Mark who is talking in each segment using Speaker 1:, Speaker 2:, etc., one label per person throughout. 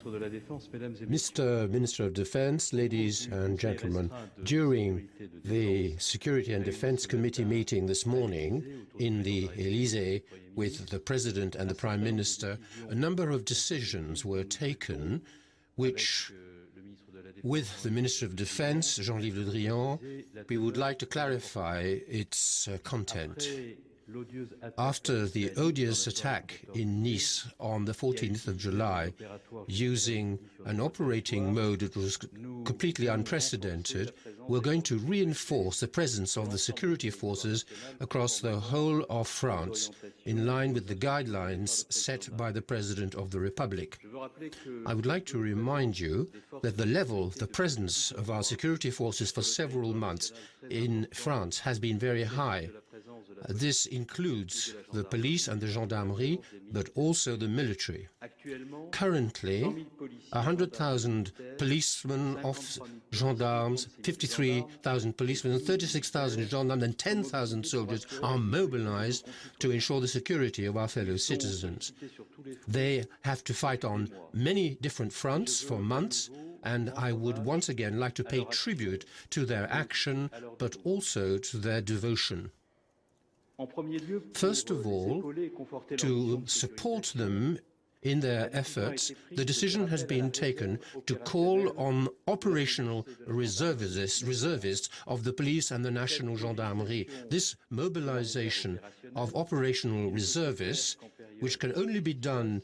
Speaker 1: Mr. Minister of Defense, ladies and gentlemen, during the Security and Defense Committee meeting this morning in the Élysée with the President and the Prime Minister, a number of decisions were taken which, with the Minister of Defense, Jean-Yves Le Drian, we would like to clarify its content. After the odious attack in Nice on the 14th of July, using an operating mode that was completely unprecedented, we're going to reinforce the presence of the security forces across the whole of France, in line with the guidelines set by the President of the Republic. I would like to remind you that the level, the presence of our security forces for several months in France has been very high. This includes the police and the gendarmerie, but also the military. Currently, 100,000 policemen, gendarmes, 53,000 policemen, and 36,000 gendarmes, and 10,000 soldiers are mobilized to ensure the security of our fellow citizens. They have to fight on many different fronts for months, and I would once again like to pay tribute to their action, but also to their devotion. First of all, to support them in their efforts, the decision has been taken to call on operational reservists of the police and the National Gendarmerie. This mobilization of operational reservists, which can only be done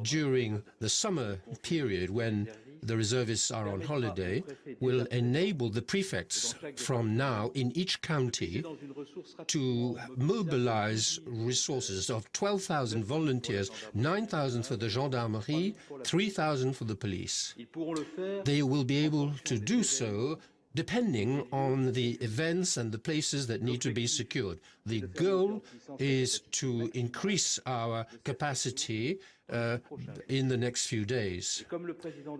Speaker 1: during the summer period when the reservists are on holiday, will enable the prefects from now in each county to mobilize resources of 12,000 volunteers, 9,000 for the gendarmerie, 3,000 for the police. They will be able to do so depending on the events and the places that need to be secured. The goal is to increase our capacity in the next few days.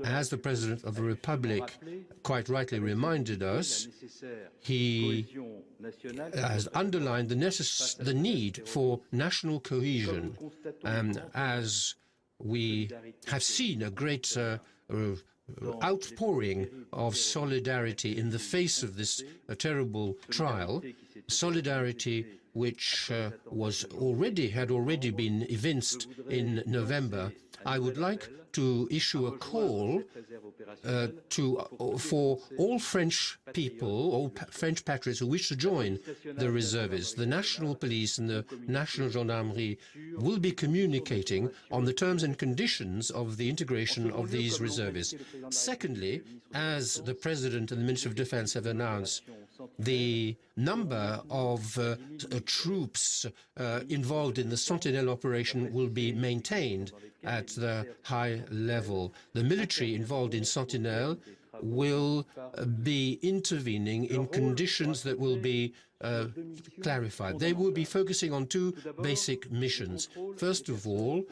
Speaker 1: As the President of the Republic quite rightly reminded us, he has underlined the need for national cohesion. As we have seen a great outpouring of solidarity in the face of this terrible trial, solidarity which had already been evinced in November. I would like to issue a call for all French people, all French patriots who wish to join the reservists. The National Police and the National Gendarmerie will be communicating on the terms and conditions of the integration of these reservists. Secondly, as the President and the Minister of Defense have announced, the number of troops involved in the Sentinelle operation will be maintained at the high level. The military involved in Sentinelle will be intervening in conditions that will be clarified. They will be focusing on two basic missions. First of all,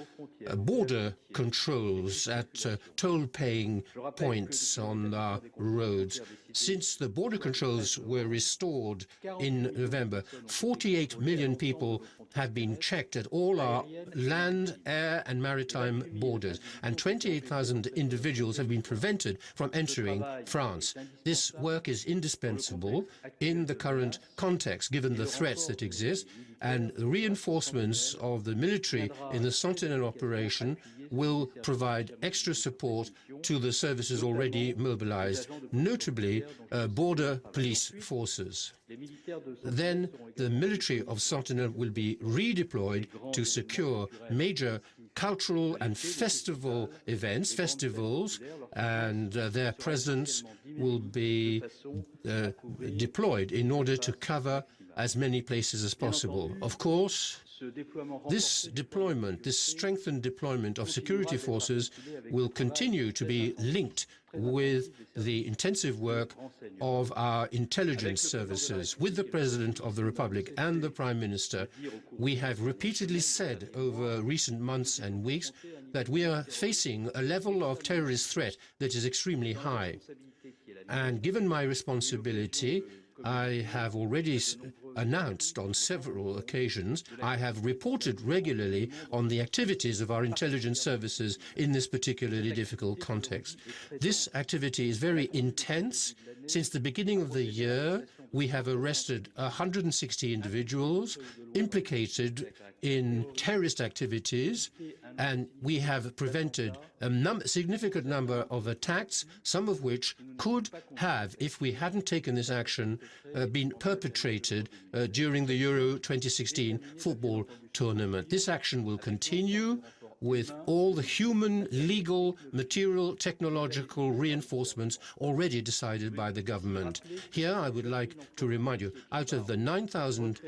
Speaker 1: border controls at toll-paying points on our roads. Since the border controls were restored in November, 48 million people have been checked at all our land, air and maritime borders, and 28,000 individuals have been prevented from entering France. This work is indispensable in the current context, given the threats that exist, and the reinforcements of the military in the Sentinelle operation will provide extra support to the services already mobilized, notably border police forces. Then the military of Sentinelle will be redeployed to secure major cultural and festivals, and their presence will be deployed in order to cover as many places as possible. Of course, this strengthened deployment of security forces will continue to be linked with the intensive work of our intelligence services. With the President of the Republic and the Prime Minister, we have repeatedly said over recent months and weeks that we are facing a level of terrorist threat that is extremely high. And given my responsibility, I have already announced on several occasions, I have reported regularly on the activities of our intelligence services in this particularly difficult context. This activity is very intense. Since the beginning of the year, we have arrested 160 individuals implicated in terrorist activities, and we have prevented a significant number of attacks, some of which could have, if we hadn't taken this action, been perpetrated during the Euro 2016 football tournament. This action will continue with all the human, legal, material, technological reinforcements already decided by the government. Here, I would like to remind you, out of the 9,000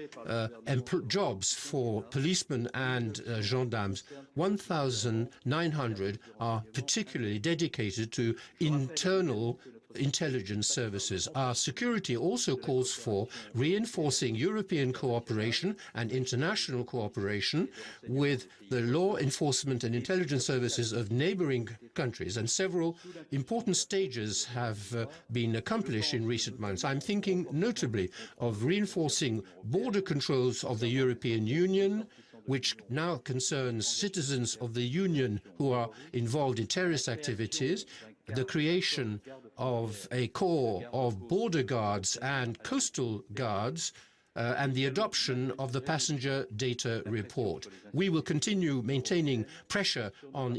Speaker 1: jobs for policemen and gendarmes, 1,900 are particularly dedicated to internal intelligence services. Our security also calls for reinforcing European cooperation and international cooperation with the law enforcement and intelligence services of neighboring countries, and several important stages have been accomplished in recent months. I'm thinking notably of reinforcing border controls of the European Union, which now concerns citizens of the Union who are involved in terrorist activities, the creation of a corps of border guards and coastal guards, and the adoption of the passenger data report. We will continue maintaining pressure on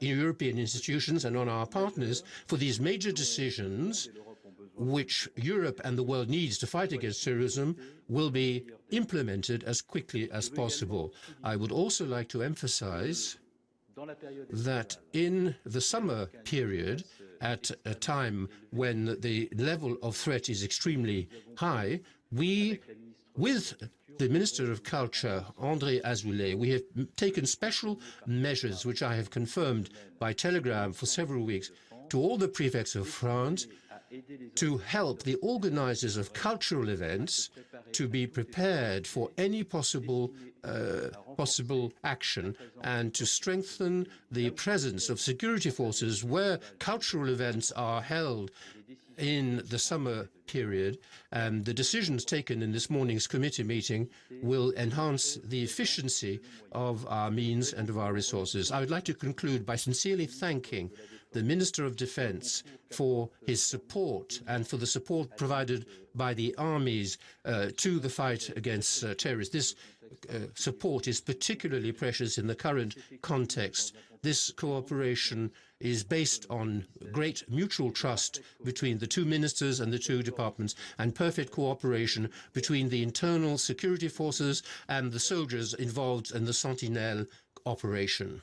Speaker 1: European institutions and on our partners for these major decisions which Europe and the world needs to fight against terrorism will be implemented as quickly as possible. I would also like to emphasize that in the summer period, at a time when the level of threat is extremely high, we, with the Minister of Culture, André Azoulay, we have taken special measures, which I have confirmed by telegram for several weeks, to all the prefects of France, to help the organizers of cultural events to be prepared for any possible action, and to strengthen the presence of security forces where cultural events are held in the summer period. And the decisions taken in this morning's committee meeting will enhance the efficiency of our means and of our resources. I would like to conclude by sincerely thanking the Minister of Defense for his support and for the support provided by the armies to the fight against terrorists. This support is particularly precious in the current context. This cooperation is based on great mutual trust between the two ministers and the two departments, and perfect cooperation between the internal security forces and the soldiers involved in the Sentinelle operation.